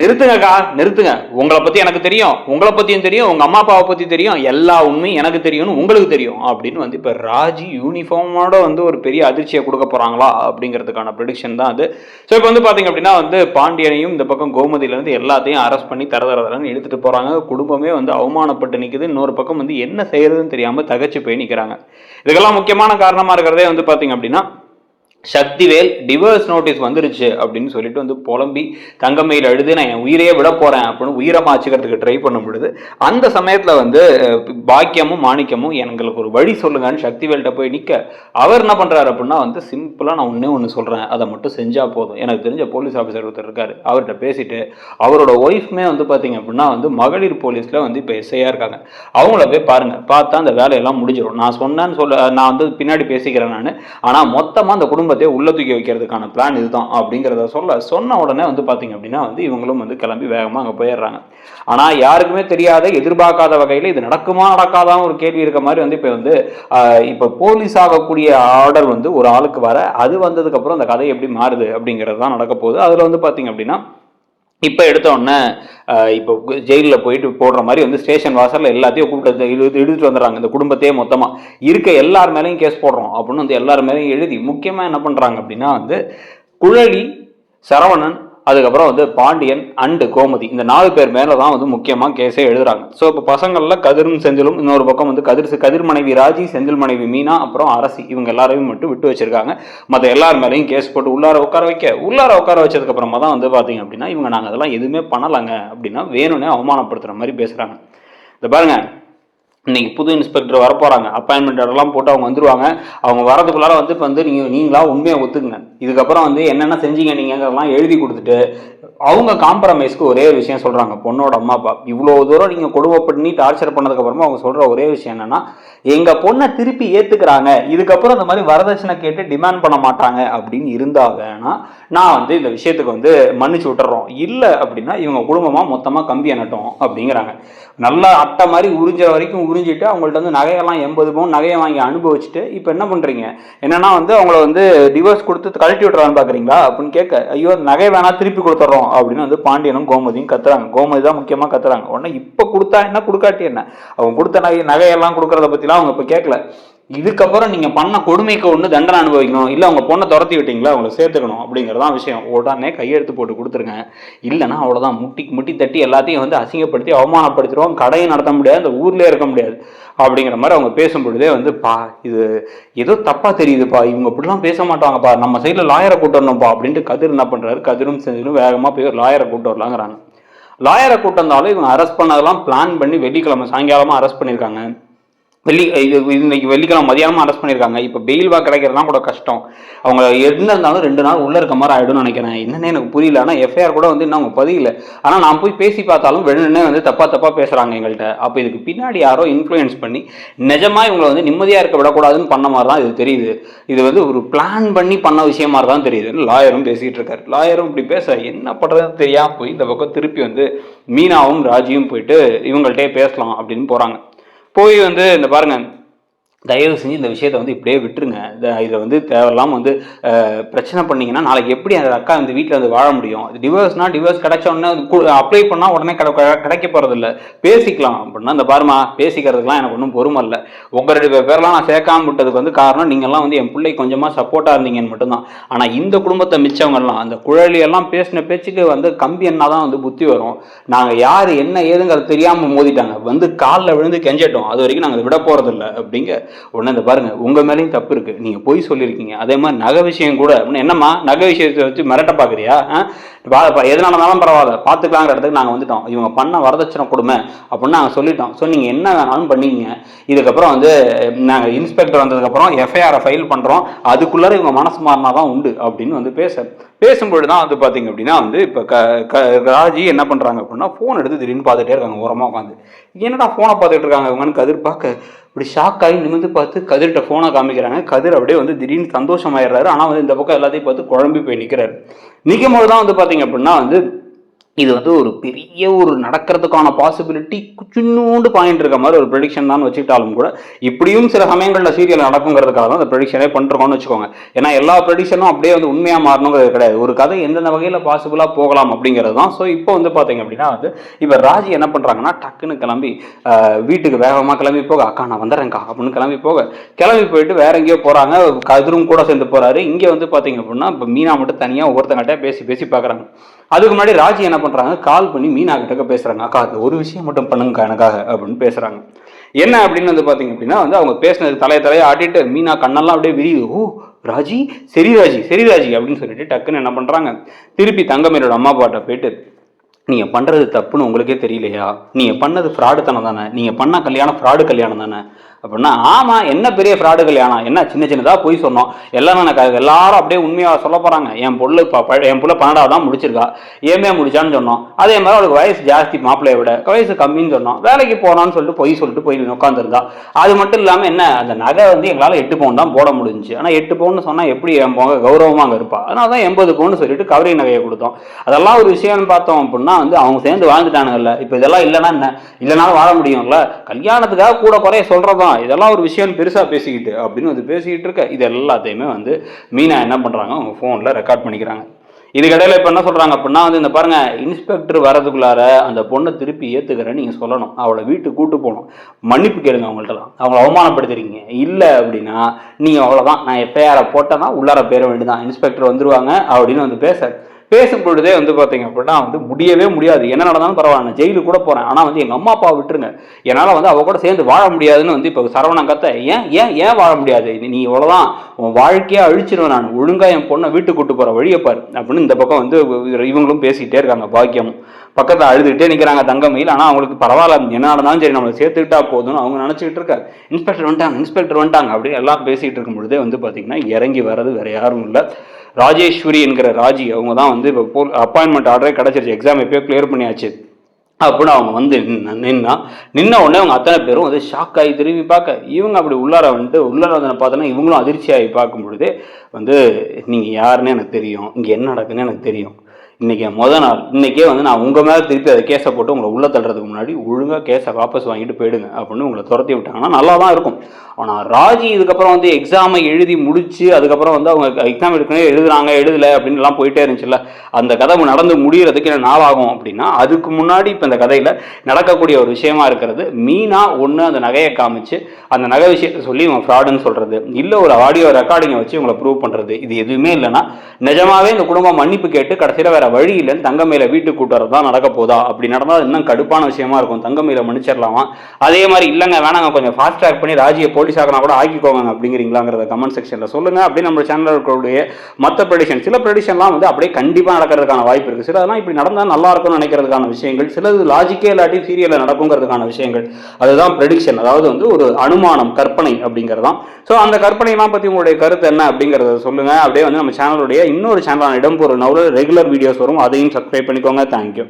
நிறுத்துங்கக்கா, நிறுத்துங்க. உங்களை பத்தி எனக்கு தெரியும், உங்களை பத்தியும் தெரியும், உங்க அம்மா அப்பாவை பத்தி தெரியும், எல்லா உண்மையும் எனக்கு தெரியும்னு உங்களுக்கு தெரியும் அப்படின்னு வந்து இப்ப ராஜி யூனிஃபார்மோட வந்து ஒரு பெரிய அதிர்ச்சியை கொடுக்க போறாங்களா அப்படிங்கிறதுக்கான ப்ரெடிக்ஷன் தான் அது. ஸோ இப்போ வந்து பாத்தீங்க அப்படின்னா வந்து பாண்டியனையும் இந்த பக்கம் கோமதியில இருந்து எல்லாத்தையும் அரெஸ்ட் பண்ணி தரதரன்னு எடுத்துட்டு போறாங்க. குடும்பமே வந்து அவமானப்பட்டு நிக்குது. இன்னொரு பக்கம் வந்து என்ன செய்யறதுன்னு தெரியாம தகச்சு போய் நிக்கிறாங்க. இதுக்கெல்லாம் முக்கியமான காரணமா இருக்கிறதே வந்து பாத்தீங்க அப்படின்னா சக்திவேல் டிவோர்ஸ் நோட்டீஸ் வந்துருச்சு அப்படின்னு சொல்லிட்டு வந்து புலம்பி தங்கமையில் எழுதி நான் என் உயிரையே விட போறேன் அப்படின்னு உயிரை மாச்சுக்கிறதுக்கு ட்ரை பண்ண முடியுது. அந்த சமயத்துல வந்து பாக்கியமும் மாணிக்கமும் எங்களுக்கு ஒரு வழி சொல்லுங்கன்னு சக்திவேல்கிட்ட போய் நிக்க அவர் என்ன பண்றாரு அப்படின்னா வந்து சிம்பிளா நான் ஒண்ணு சொல்றேன், அதை மட்டும் செஞ்சா போதும். எனக்கு தெரிஞ்ச போலீஸ் ஆஃபீஸர் ஒருத்தர் இருக்காரு, அவர்கிட்ட பேசிட்டு அவரோட ஒய்ஃப்மே வந்து பாத்தீங்க அப்படின்னா வந்து மகளிர் போலீஸ்ல வந்து இப்ப எஸ்ஐயா இருக்காங்க. அவங்கள போய் பாருங்க, பார்த்தா அந்த வேலையெல்லாம் முடிஞ்சிடும். நான் சொன்னேன்னு நான் வந்து பின்னாடி பேசிக்கிறேன் நான், ஆனா மொத்தமா அந்த குடும்பத்தை உள்ள தூக்கி வைக்கிறதுக்கான பிளான் இதுதான் அப்படிங்கிறத சொன்ன உடனே வந்து பாத்தீங்க அப்படின்னா வந்து இவங்களும் வந்து கிளம்பி வேகமா அங்க போயிடுறாங்க. ஆனா யாருக்குமே தெரியாத எதிர்பார்க்காத வகையில இது நடக்குமா நடக்காதான் ஒரு கேள்வி இருக்க மாதிரி வந்து இப்ப போலீஸ் ஆகக்கூடிய ஆர்டர் வந்து ஒரு ஆளுக்கு வர, அது வந்ததுக்கு அப்புறம் அந்த கதை எப்படி மாறுது அப்படிங்கிறது தான் நடக்க போகுது. அதுல வந்து பாத்தீங்க அப்படின்னா இப்போ எடுத்த உடனே இப்போ ஜெயிலில் போயிட்டு போடுற மாதிரி வந்து ஸ்டேஷன் வாசலில் எல்லாத்தையும் கூப்பிட்டு இழுத்துட்டு வந்துடுறாங்க. இந்த குடும்பத்தையே மொத்தமாக இருக்க எல்லார் மேலேயும் கேஸ் போடுறோம் அப்படின்னு வந்து எல்லார் மேலேயும் எழுதி முக்கியமாக என்ன பண்ணுறாங்க அப்படின்னா வந்து குழலி, சரவணன், அதுக்கப்புறம் வந்து பாண்டியன் அண்டு கோமதி, இந்த 4 பேர் மேலே தான் வந்து முக்கியமாக கேஸே எழுதுறாங்க. ஸோ இப்போ பசங்களில் கதிரும் செந்திலும், இன்னொரு பக்கம் வந்து கதிர் மனைவி ராஜி, செந்தில் மனைவி மீனா, அப்புறம் அரசி, இவங்க எல்லாரையும் மட்டும் விட்டு வச்சிருக்காங்க. மற்ற எல்லார் மேலேயும் கேஸ் போட்டு உள்ளார உட்கார வச்சதுக்கு அப்புறமா தான் வந்து பார்த்தீங்க அப்படின்னா இவங்க நாங்கள் அதெல்லாம் எதுவுமே பண்ணலாங்க அப்படின்னா வேணும்னே அவமானப்படுத்துகிற மாதிரி பேசுகிறாங்க. இந்த பாருங்க, இன்னைக்கு புது இன்ஸ்பெக்டர் வரப்போறாங்க, அப்பாயின்மெண்ட் எல்லாம் போட்டு அவங்க வந்துருவாங்க. அவங்க வரதுக்குள்ளார வந்து இப்போ வந்து நீங்களா உண்மையை ஒத்துக்குங்க, இதுக்கப்புறம் வந்து என்னென்ன செஞ்சீங்க நீங்கலாம் எழுதி கொடுத்துட்டு அவங்க காம்ப்ரமைஸ்க்கு ஒரே விஷயம் சொல்றாங்க. பொண்ணோட அம்மா அப்பா இவ்வளோ தூரம் நீங்க கொடுமை பண்ணி டார்ச்சர் பண்ணதுக்கு அப்புறமா அவங்க சொல்ற ஒரே விஷயம் என்னன்னா, எங்க பொண்ணை திருப்பி ஏத்துக்கிறாங்க, இதுக்கப்புறம் இந்த மாதிரி வரதட்சணை கேட்டு டிமாண்ட் பண்ண மாட்டாங்க அப்படின்னு இருந்தா வேணா நான் வந்து இந்த விஷயத்துக்கு வந்து மன்னிச்சு விட்டுறோம், இல்லை அப்படின்னா இவங்க குடும்பமா மொத்தமா கம்பி அணட்டும் அப்படிங்கிறாங்க. நல்லா அட்டை மாதிரி உறிஞ்ச வரைக்கும் உறிஞ்சிட்டு அவங்கள்ட்ட வந்து நகையெல்லாம் 80 பவுன் நகையை வாங்கி அனுபவிச்சுட்டு இப்போ என்ன பண்றீங்க என்னன்னா வந்து அவங்கள வந்து டிவோர்ஸ் கொடுத்து கழட்டி விட்டுறான்னு பாக்குறீங்களா அப்படின்னு கேட்க, ஐயோ நகை வேணா திருப்பி கொடுத்துட்றோம் அப்படின்னு வந்து பாண்டியனும் கோமதியும் கத்துறாங்க. கோமதி தான் முக்கியமா கத்துறாங்க. உடனே இப்ப கொடுத்தா என்ன கொடுக்காட்டி என்ன, அவங்க கொடுத்த நகையெல்லாம் கொடுக்கறத பத்திலாம் அவங்க இப்ப கேட்கல. இதுக்கப்புறம் நீங்க பண்ண கொடுமைக்கு ஒன்று தண்டனை அனுபவிக்கணும், இல்லை அவங்க பொண்ணை துரத்தி விட்டீங்களா அவங்களை சேர்த்துக்கணும் அப்படிங்கிறதான் விஷயம். உடனே கையெழுத்து போட்டு கொடுத்துருங்க, இல்லைன்னா அவ்வளோதான் முட்டி தட்டி எல்லாத்தையும் வந்து அசிங்கப்படுத்தி அவமானப்படுத்திடுவோம், கடையை நடத்த முடியாது, அந்த ஊர்லேயே இருக்க முடியாது அப்படிங்கிற மாதிரி அவங்க பேசும்பொழுதே வந்து இது ஏதோ தப்பா தெரியுதுப்பா, இவங்க இப்படிலாம் பேச மாட்டாங்கப்பா, நம்ம சைடில் லாயரை கூட்டு வரணும்ப்பா அப்படின்ட்டு கதிர் என்ன பண்றாரு, கதிரும் செஞ்சிலும் வேகமாக போய் லாயரை கூட்டு வரலாங்கிறாங்க. லாயரை கூட்டு வந்தாலும் இவங்க அரெஸ்ட் பண்ணதெல்லாம் பிளான் பண்ணி வெள்ளிக்கிழமை சாயங்காலமா அரெஸ்ட் பண்ணியிருக்காங்க. இன்னைக்கு வெள்ளிக்கிழமை மதியானமா அரெஸ்ட் பண்ணியிருக்காங்க. இப்போ பெயில் கிடைக்கிறதுலாம் கூட கஷ்டம். அவங்க என்ன இருந்தாலும் 2 நாள் உள்ள இருக்க மாதிரி ஆயிடும்னு நினைக்கிறேன். என்னன்னு எனக்கு புரியல. ஆனால் எஃப்ஐஆர் கூட வந்து இன்னும் அவங்க பதியல. ஆனால் நான் போய் பேசி பார்த்தாலும் வெள்ளனே வந்து தப்பா பேசுறாங்க எங்கள்கிட்ட. அப்போ இதுக்கு பின்னாடி யாரோ இன்ஃப்ளூயன்ஸ் பண்ணி நிஜமா இவங்களை வந்து நிம்மதியா இருக்க விடக்கூடாதுன்னு பண்ண மாதிரி தான் இது தெரியுது. இது வந்து ஒரு பிளான் பண்ணி பண்ண விஷயம் மாதிரி தான் தெரியுது. லாயரும் பேசிட்டு இருக்காரு. லாயரும் இப்படி பேச என்ன பண்றதுன்னு தெரியாம போய் இந்த பக்கம் திருப்பி வந்து மீனாவும் ராஜியும் போயிட்டு இவங்கள்ட்டே பேசலாம் அப்படின்னு போறாங்க. போய் வந்து இந்த பாருங்க, தயவு செஞ்சு இந்த விஷயத்தை வந்து இப்படியே விட்டுருங்க, இதை வந்து தேவையில்லாமல் வந்து பிரச்சனை பண்ணிங்கன்னா நாளைக்கு எப்படி அந்த அக்கா இந்த வீட்டில் வந்து வாழ முடியும். டிவோர்ஸ் கிடைச்ச உடனே அப்ளை பண்ணால் உடனே கிடைக்க போகிறது இல்லை, பேசிக்கலாம் அப்படின்னா இந்த பாருமா பேசிக்கிறதுக்கெலாம் எனக்கு ஒன்றும் பொறுமை இல்லை. உங்கள் 2 பேர்லாம் நான் சேர்க்காம விட்டதுக்கு வந்து காரணம் நீங்கள்லாம் வந்து என் பிள்ளை கொஞ்சமாக சப்போர்ட்டாக இருந்தீங்கன்னு மட்டும்தான். ஆனால் இந்த குடும்பத்தை மிச்சவங்கலாம் அந்த குழலியெல்லாம் பேசின பேச்சுக்கு வந்து கம்பி என்ன தான் வந்து புத்தி வரும். நாங்கள் யார் என்ன ஏதுங்கிறது தெரியாமல் மோதிட்டாங்க, வந்து காலில் விழுந்து கெஞ்சிட்டோம், அது வரைக்கும் நாங்கள் விட போகிறதில்ல அப்படிங்க. உடனே இந்த பாருங்க, உங்க மேலேயும் தப்பு இருக்கு, நீங்க போய் சொல்லியிருக்கீங்க. அதே மாதிரி நகை விஷயம் கூட என்னம்மா நகை விஷயத்தை வச்சு மிரட்ட பாக்குறியா, எதனாலனாலும் பரவாயில்ல பார்த்துக்கலாங்கிற இடத்துக்கு நாங்கள் வந்துட்டோம். இவங்க பண்ண வரதட்சணை கொடுமை அப்படின்னு நாங்கள் சொல்லிட்டோம். ஸோ நீங்கள் என்ன வேணாலும் பண்ணிக்கங்க. இதுக்கப்புறம் வந்து நாங்கள் இன்ஸ்பெக்டர் வந்ததுக்கப்புறம் எஃப்ஐஆரை ஃபைல் பண்ணுறோம், அதுக்குள்ளார இவங்க மனசு மாறினா தான் உண்டு அப்படின்னு வந்து பேசும்பொழுது தான் வந்து பார்த்தீங்க அப்படின்னா வந்து இப்போ ராஜி என்ன பண்ணுறாங்க அப்படின்னா ஃபோன் எடுத்து திடீர்னு பார்த்துட்டே இருக்காங்க ஓரமாக உட்காந்து. என்னடா ஃபோனை பார்த்துட்டு இருக்காங்க இவங்கன்னு கதிர் பார்க்க இப்படி ஷாக் ஆகி நிமிந்து பார்த்து கதிர்கிட்ட ஃபோனை காமிக்கிறாங்க. கதிர் அப்படியே வந்து திடீர்னு சந்தோஷமாயிடுறாரு. ஆனால் வந்து இந்த பக்கம் எல்லாத்தையும் பார்த்து குழம்பி போய் நிற்கிறாரு. நிற்கும் போது தான் வந்து பார்த்தீங்க அப்படின்னா வந்து இது வந்து ஒரு பெரிய ஒரு நடக்கிறதுக்கான பாசிபிலிட்டி சின்னூண்டு பாயிண்ட் இருக்க மாதிரி ஒரு ப்ரெடிக்ஷன் தான் வச்சுக்கிட்டாலும் கூட இப்படியும் சில சமயங்களில் சீரியல் நடக்குங்கிறதுக்காக தான் அந்த ப்ரெடிக்ஷனே பண்ணுறோம்னு வச்சுக்கோங்க. ஏன்னா எல்லா ப்ரெடிக்ஷனும் அப்படியே வந்து உண்மையாக மாறணுங்கிறது கிடையாது. ஒரு கதை எந்தெந்த வகையில் பாசிபிளாக போகலாம் அப்படிங்கிறது தான். ஸோ இப்போ வந்து பார்த்தீங்க அப்படின்னா வந்து இப்போ ராஜி என்ன பண்ணுறாங்கன்னா டக்குன்னு கிளம்பி வீட்டுக்கு வேகமாக கிளம்பி போக, அக்கா நான் வந்துடுறேன்க்கா அப்படின்னு கிளம்பி போயிட்டு வேற எங்கேயோ போகிறாங்க. கதிரும் கூட சேர்ந்து போகிறாரு. இங்கே வந்து பார்த்தீங்க அப்படின்னா இப்போ மீனா மட்டும் தனியாக ஒவ்வொருத்தங்கிட்ட பேசி பார்க்குறாங்க. அதுக்கு முன்னாடி ராஜி என்ன பண்றாங்க, கால் பண்ணி மீனா கிட்ட பேசுறாங்க. அக்கா அது ஒரு விஷயம் மட்டும் பண்ணுங்க எனக்காக அப்படின்னு பேசுறாங்க. என்ன அப்படின்னு வந்து பாத்தீங்க அப்படின்னா வந்து அவங்க பேசினது தலையை ஆட்டிட்டு மீனா கண்ணெல்லாம் அப்படியே விரியுது. ஓ ராஜி சரி ராஜி அப்படின்னு சொல்லிட்டு டக்குன்னு என்ன பண்றாங்க, திருப்பி தங்கமேலோட அம்மா அப்பாட்ட போயிட்டு நீங்க பண்றது தப்புன்னு உங்களுக்கே தெரியலையா, நீங்க பண்ணது ஃப்ராடுத்தனம் தானே, நீங்க பண்ண கல்யாணம் ஃப்ராடு கல்யாணம் தானே அப்படின்னா, ஆமா என்ன பெரிய ஃப்ராடு கல்யாணம், என்ன சின்னதா போய் சொன்னோம் எல்லாம் எல்லாரும் அப்படியே உண்மையா சொல்ல போறாங்க. என் புள்ள 12வது தான் முடிச்சிருக்கா, ஏமே முடிச்சான்னு சொன்னோம். அதே மாதிரி அவளுக்கு வயசு ஜாஸ்தி, மாப்பிள்ளைய விட வயசு கம்மின்னு சொன்னோம். வேலைக்கு போனான்னு சொல்லிட்டு போய் உட்காந்துருந்தா. அது மட்டும் இல்லாம என்ன அந்த நகை வந்து எங்களால் 8 பவுன் தான் போட முடிஞ்சு. ஆனா 8 பவுன் சொன்னா எப்படி என் கௌரவமா அங்க இருப்பா. அதனாலதான் 80 பவுன் சொல்லிட்டு கவரி நகையை கொடுத்தோம். அதெல்லாம் ஒரு விஷயம்னு பார்த்தோம் அப்படின்னா வந்து அவங்க சேர்ந்து வாழ்ந்துட்டானுங்கல்ல. இப்ப இதெல்லாம் இல்லைன்னா என்ன, இல்லைனாலும் வாழ முடியும்ல. கல்யாணத்துக்காக கூட குறைய சொல்றதான் இதெல்லாம் ஒரு விஷயம் பெருசா பேசிக்கிட்டு அப்படின்னு வந்து பேசிக்கிட்டு இருக்க. இது எல்லாத்தையுமே வந்து மீனா என்ன பண்றாங்க, அவங்க போன்ல ரெக்கார்ட் பண்ணிக்கிறாங்க. இதுக்கடையில இப்ப என்ன சொல்றாங்க அப்படின்னா வந்து இந்த பாருங்க, இன்ஸ்பெக்டர் வரதுக்குள்ளார அந்த பொண்ணை திருப்பி ஏத்துக்கிறேன்னு நீங்க சொல்லணும், அவளை வீட்டுக்கு கூட்டு போகணும், மன்னிப்பு கேளுங்க, அவங்கள்ட்டலாம் அவங்களை அவமானப்படுத்துறீங்க, இல்ல அப்படின்னா நீங்க அவ்வளவுதான், நான் எஃப்ஐஆரை போட்டேன்னா உள்ளார பேர வேண்டியதான், இன்ஸ்பெக்டர் வந்துருவாங்க அப்படின்னு வந்து பேசும் பொழுதே வந்து பார்த்தீங்க அப்படின்னா வந்து முடியவே முடியாது. என்ன நடந்தாலும் பரவாயில்ல, ஜெயிலுக்கு கூட போகிறேன், ஆனால் வந்து எங்கள் அம்மா அப்பா விட்டுருங்க, என்னால் வந்து அவ கூட சேர்ந்து வாழ முடியாதுன்னு வந்து இப்போ சரவணன் கத்த. ஏன் வாழ முடியாது, நீ இவ்வளோதான் உன் வாழ்க்கையாக அழிச்சிருவேன், நான் ஒழுங்காக என் பொண்ணை வீட்டுக்கு கூட்டு போகிற வழியப்பார் அப்படின்னு இந்த பக்கம் வந்து இவங்களும் பேசிக்கிட்டே இருக்காங்க. பாக்கியமும் பக்கத்தில் அழுதுகிட்டே நிற்கிறாங்க தங்கமயில். ஆனால் அவங்களுக்கு பரவாயில்ல, என்ன நடந்தாலும் சரி நம்மளை சேர்த்துக்கிட்டா போதும்னு அவங்க நினச்சிக்கிட்டு இருக்காரு. இன்ஸ்பெக்டர் வந்துட்டாங்க அப்படின்னு எல்லாம் பேசிகிட்டு இருக்கும் பொழுதே வந்து பார்த்தீங்கன்னா இறங்கி வர்றது வேற யாரும் இல்லை, ராஜேஸ்வரி என்கிற ராஜி. அவங்க தான் வந்து இப்போ அப்பாயின்மெண்ட் ஆர்டரே கிடச்சிருச்சு, எக்ஸாம் எப்பயோ கிளியர் பண்ணியாச்சு அப்படின்னு அவங்க வந்து நின்ன உடனே அவங்க அத்தனை பேரும் வந்து ஷாக் ஆகி திரும்பி பார்க்க, இவங்க அப்படி உள்ளார வந்து பார்த்தோன்னா இவங்களும் அதிர்ச்சியாகி பார்க்கும் பொழுது வந்து நீங்கள் யாருன்னு எனக்கு தெரியும், இங்கே என்ன நடக்குன்னு எனக்கு தெரியும், இன்னைக்கு முதல் நாள், இன்னைக்கே வந்து நான் உங்கள் மேலே திருப்பி அதை கேஸை போட்டு உங்களை உள்ள தள்ளுறதுக்கு முன்னாடி ஒழுங்காக கேஸை வாபஸ் வாங்கிட்டு போயிடுங்க அப்படின்னு உங்களை துரத்தி விட்டாங்கன்னா நல்லா தான் இருக்கும். ஆனால் ராஜி இதுக்கப்புறம் வந்து எக்ஸாமை எழுதி முடிச்சு அதுக்கப்புறம் வந்து அவங்க எக்ஸாம் எடுக்கணும் எழுதலை அப்படின்னு எல்லாம் போயிட்டே இருந்துச்சுல்ல, அந்த கதை நடந்து முடிகிறதுக்கு என்ன நாள் ஆகும் அப்படின்னா அதுக்கு முன்னாடி இப்போ இந்த கதையில் நடக்கக்கூடிய ஒரு விஷயமா இருக்கிறது, மீனா ஒன்று அந்த நகையை காமிச்சு அந்த நகை விஷயத்தை சொல்லி இவங்க ஃப்ராடுன்னு சொல்றது, இல்லை ஒரு ஆடியோ ரெக்கார்டிங்கை வச்சு இவங்களை ப்ரூவ் பண்ணுறது, இது எதுவுமே இல்லைன்னா நிஜமாவே இந்த குடும்பம் மன்னிப்பு கேட்டு கடைசியில் வேற வழி இல்லைன்னு தங்கமயில வீட்டுக்கு கூட்டுறது தான் நடக்க போதா. அப்படி நடந்தால் இன்னும் கடுப்பான விஷயமா இருக்கும், தங்கமயில மன்னிச்சிடலாமா. அதே மாதிரி இல்லைங்க வேணாங்க கொஞ்சம் ஃபாஸ்ட் ட்ராக் பண்ணி ராஜியை போலீஸ் ஆகனா கூட ஆக்கிக்கோங்க அப்படிங்கிறீங்களாங்கிறத கமெண்ட் செக்ஷன்ல சொல்லுங்க. அப்படி நம்ம சேனலில் இருக்கக்கூடிய மற்ற ப்ரெடிஷன், சில ப்ரெடிஷன்லாம் வந்து அப்படியே கண்டிப்பாக நடக்கிறதுக்கான வாய்ப்பு இருக்கு, சில அதெல்லாம் இப்படி நடந்தால் நல்லா இருக்கும்னு நினைக்கிறதுக்கான விஷயங்கள், சிலது லாஜிக்கே இல்லாட்டி சீரியலில் நடக்குங்கிறதுக்கான விஷயங்கள், அதுதான் ப்ரெடிக்ஷன். அதாவது வந்து ஒரு அனுமானம், கற்பனை அப்படிங்கிறதான். ஸோ அந்த கற்பனைலாம் பற்றி உங்களுடைய கருத்து என்ன அப்படிங்கிறத சொல்லுங்க. அப்படியே வந்து நம்ம சேனலுடைய இன்னொரு சேனலான இடம்பொருள் நவுல ரெகுலர் வீடியோஸ் வரும், அதையும் சப்ஸ்கிரைப் பண்ணிக்கோங்க. தேங்க்யூ.